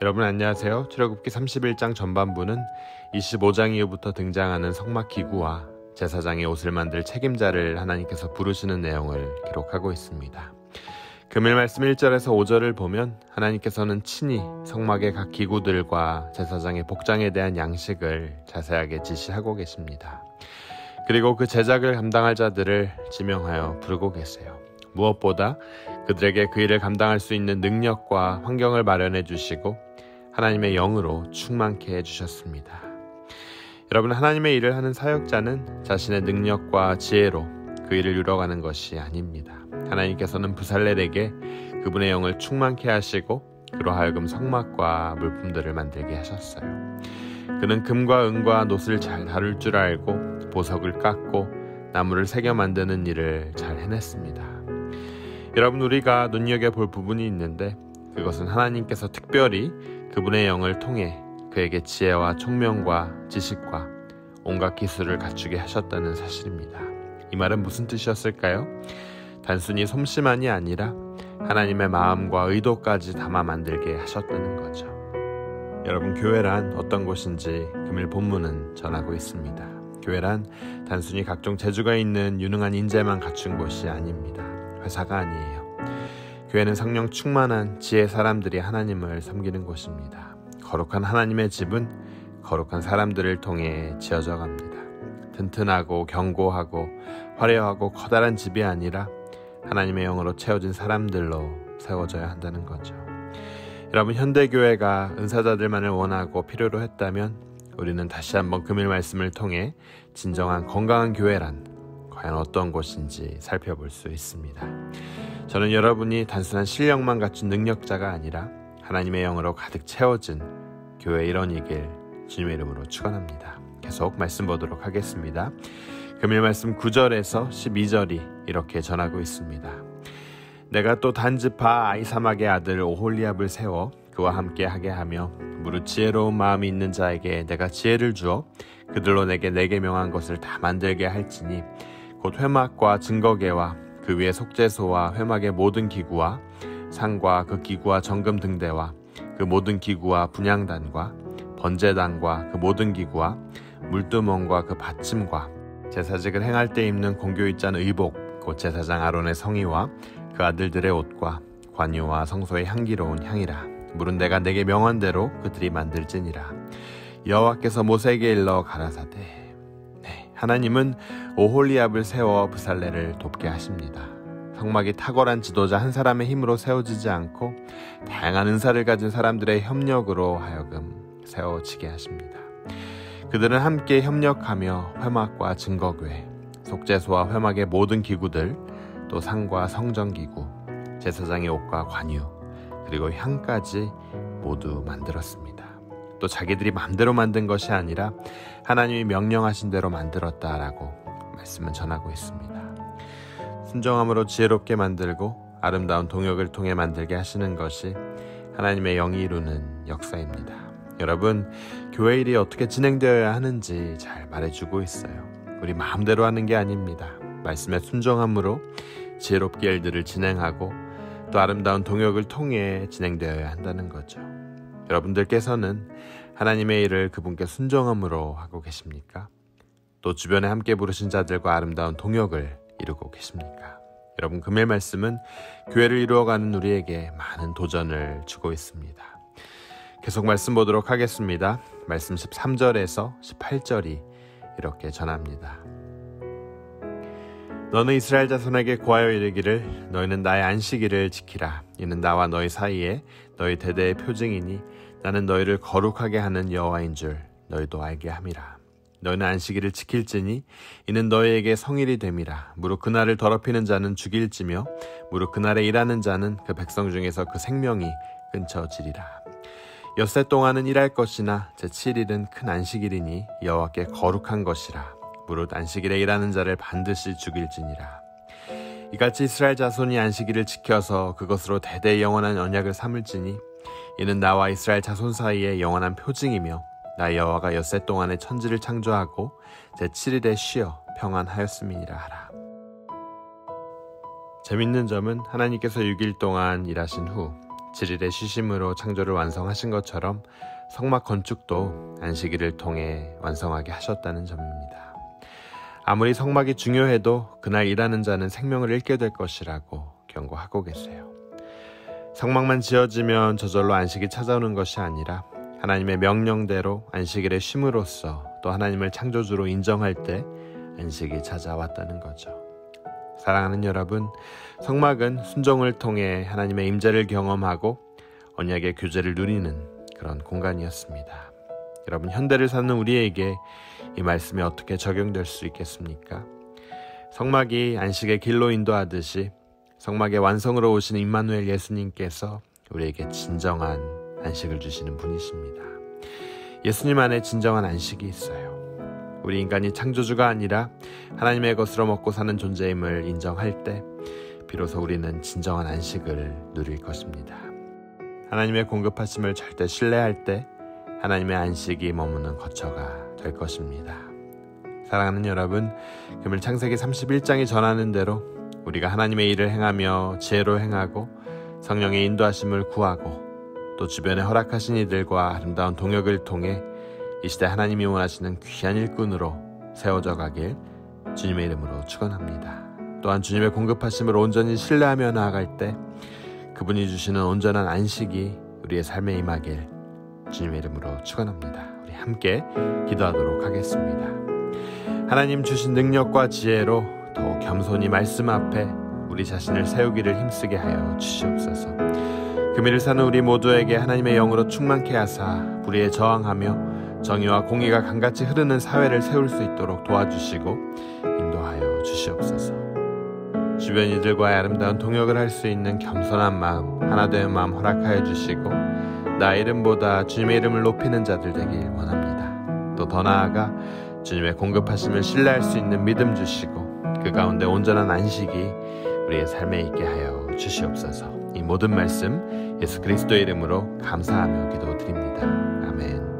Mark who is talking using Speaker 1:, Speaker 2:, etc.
Speaker 1: 여러분 안녕하세요. 출애굽기 31장 전반부는 25장 이후부터 등장하는 성막 기구와 제사장의 옷을 만들 책임자를 하나님께서 부르시는 내용을 기록하고 있습니다. 금일 말씀 1절에서 5절을 보면 하나님께서는 친히 성막의 각 기구들과 제사장의 복장에 대한 양식을 자세하게 지시하고 계십니다. 그리고 그 제작을 감당할 자들을 지명하여 부르고 계세요. 무엇보다 그들에게 그 일을 감당할 수 있는 능력과 환경을 마련해 주시고 하나님의 영으로 충만케 해주셨습니다. 여러분, 하나님의 일을 하는 사역자는 자신의 능력과 지혜로 그 일을 이뤄가는 것이 아닙니다. 하나님께서는 브살렐에게 그분의 영을 충만케 하시고 그로 하여금 성막과 물품들을 만들게 하셨어요. 그는 금과 은과 놋을 잘 다룰 줄 알고 보석을 깎고 나무를 새겨 만드는 일을 잘 해냈습니다. 여러분, 우리가 눈여겨볼 부분이 있는데 그것은 하나님께서 특별히 그분의 영을 통해 그에게 지혜와 총명과 지식과 온갖 기술을 갖추게 하셨다는 사실입니다. 이 말은 무슨 뜻이었을까요? 단순히 솜씨만이 아니라 하나님의 마음과 의도까지 담아 만들게 하셨다는 거죠. 여러분, 교회란 어떤 곳인지 금일 본문은 전하고 있습니다. 교회란 단순히 각종 재주가 있는 유능한 인재만 갖춘 곳이 아닙니다. 회사가 아니에요. 교회는 성령 충만한 지혜 사람들이 하나님을 섬기는 곳입니다. 거룩한 하나님의 집은 거룩한 사람들을 통해 지어져 갑니다. 튼튼하고 견고하고 화려하고 커다란 집이 아니라 하나님의 영으로 채워진 사람들로 세워져야 한다는 거죠. 여러분, 현대교회가 은사자들만을 원하고 필요로 했다면 우리는 다시 한번 금일 말씀을 통해 진정한 건강한 교회란 과연 어떤 곳인지 살펴볼 수 있습니다. 저는 여러분이 단순한 실력만 갖춘 능력자가 아니라 하나님의 영으로 가득 채워진 교회 일원이길 주님의 이름으로 축원합니다. 계속 말씀 보도록 하겠습니다. 금일 말씀 9절에서 12절이 이렇게 전하고 있습니다. 내가 또 단지파 아이사막의 아들 오홀리압을 세워 그와 함께 하게 하며 무릇 지혜로운 마음이 있는 자에게 내가 지혜를 주어 그들로 내게 명한 것을 다 만들게 할지니 곧 회막과 증거계와 그 위에 속죄소와 회막의 모든 기구와 상과 그 기구와 정금 등대와 그 모든 기구와 분향단과 번제단과 그 모든 기구와 물두멍과 그 받침과 제사직을 행할 때 입는 공교의짠 의복 곧 제사장 아론의 성의와 그 아들들의 옷과 관유와 성소의 향기로운 향이라. 물은 내가 내게 명한 대로 그들이 만들지니라. 여호와께서 모세에게 일러 가라사대. 하나님은 오홀리압을 세워 브살렐을 돕게 하십니다. 성막이 탁월한 지도자 한 사람의 힘으로 세워지지 않고 다양한 은사를 가진 사람들의 협력으로 하여금 세워지게 하십니다. 그들은 함께 협력하며 회막과 증거궤, 속죄소와 회막의 모든 기구들, 또 상과 성전기구, 제사장의 옷과 관유, 그리고 향까지 모두 만들었습니다. 또 자기들이 마음대로 만든 것이 아니라 하나님이 명령하신 대로 만들었다라고 말씀은 전하고 있습니다. 순종함으로 지혜롭게 만들고 아름다운 동역을 통해 만들게 하시는 것이 하나님의 영이 이루는 역사입니다. 여러분, 교회 일이 어떻게 진행되어야 하는지 잘 말해주고 있어요. 우리 마음대로 하는 게 아닙니다. 말씀에 순종함으로 지혜롭게 일들을 진행하고 또 아름다운 동역을 통해 진행되어야 한다는 거죠. 여러분들께서는 하나님의 일을 그분께 순종함으로 하고 계십니까? 또 주변에 함께 부르신 자들과 아름다운 동역을 이루고 계십니까? 여러분, 금일 말씀은 교회를 이루어가는 우리에게 많은 도전을 주고 있습니다. 계속 말씀 보도록 하겠습니다. 말씀 13절에서 18절이 이렇게 전합니다. 너는 이스라엘 자손에게 고하여 이르기를 너희는 나의 안식일을 지키라. 이는 나와 너희 사이에 너희 대대의 표징이니 나는 너희를 거룩하게 하는 여호와인 줄 너희도 알게 함이라. 너희는 안식일을 지킬지니 이는 너희에게 성일이 됨이라. 무릇 그날을 더럽히는 자는 죽일지며 무릇 그날에 일하는 자는 그 백성 중에서 그 생명이 끊쳐지리라. 엿새 동안은 일할 것이나 제7일은 큰 안식일이니 여호와께 거룩한 것이라. 무릇 안식일에 일하는 자를 반드시 죽일지니라. 이같이 이스라엘 자손이 안식일을 지켜서 그것으로 대대 영원한 언약을 삼을지니 이는 나와 이스라엘 자손 사이에 영원한 표징이며 나 여호와가 엿새 동안에 천지를 창조하고 제7일에 쉬어 평안하였음이니라 하라. 재밌는 점은 하나님께서 6일 동안 일하신 후 7일의 쉬심으로 창조를 완성하신 것처럼 성막 건축도 안식일을 통해 완성하게 하셨다는 점입니다. 아무리 성막이 중요해도 그날 일하는 자는 생명을 잃게 될 것이라고 경고하고 계세요. 성막만 지어지면 저절로 안식이 찾아오는 것이 아니라 하나님의 명령대로 안식일에 쉼으로써 또 하나님을 창조주로 인정할 때 안식이 찾아왔다는 거죠. 사랑하는 여러분, 성막은 순종을 통해 하나님의 임재를 경험하고 언약의 교제를 누리는 그런 공간이었습니다. 여러분, 현대를 사는 우리에게 이 말씀이 어떻게 적용될 수 있겠습니까? 성막이 안식의 길로 인도하듯이 성막의 완성으로 오시는 임마누엘 예수님께서 우리에게 진정한 안식을 주시는 분이십니다. 예수님 안에 진정한 안식이 있어요. 우리 인간이 창조주가 아니라 하나님의 것으로 먹고 사는 존재임을 인정할 때 비로소 우리는 진정한 안식을 누릴 것입니다. 하나님의 공급하심을 절대 신뢰할 때 하나님의 안식이 머무는 거처가 될 것입니다. 사랑하는 여러분, 금일 창세기 31장이 전하는 대로 우리가 하나님의 일을 행하며 지혜로 행하고 성령의 인도하심을 구하고 또 주변에 허락하신 이들과 아름다운 동역을 통해 이 시대 하나님이 원하시는 귀한 일꾼으로 세워져 가길 주님의 이름으로 축원합니다. 또한 주님의 공급하심을 온전히 신뢰하며 나아갈 때 그분이 주시는 온전한 안식이 우리의 삶에 임하길 주님의 이름으로 축원합니다. 우리 함께 기도하도록 하겠습니다. 하나님 주신 능력과 지혜로 더욱 겸손히 말씀 앞에 우리 자신을 세우기를 힘쓰게 하여 주시옵소서. 금일을 사는 우리 모두에게 하나님의 영으로 충만케 하사 불의에 저항하며 정의와 공의가 강같이 흐르는 사회를 세울 수 있도록 도와주시고 인도하여 주시옵소서. 주변 이들과의 아름다운 동역을 할 수 있는 겸손한 마음, 하나되는 마음 허락하여 주시고 나의 이름보다 주님의 이름을 높이는 자들 되길 원합니다. 또 더 나아가 주님의 공급하심을 신뢰할 수 있는 믿음 주시고 그 가운데 온전한 안식이 우리의 삶에 있게 하여 주시옵소서. 이 모든 말씀 예수 그리스도의 이름으로 감사하며 기도드립니다. 아멘.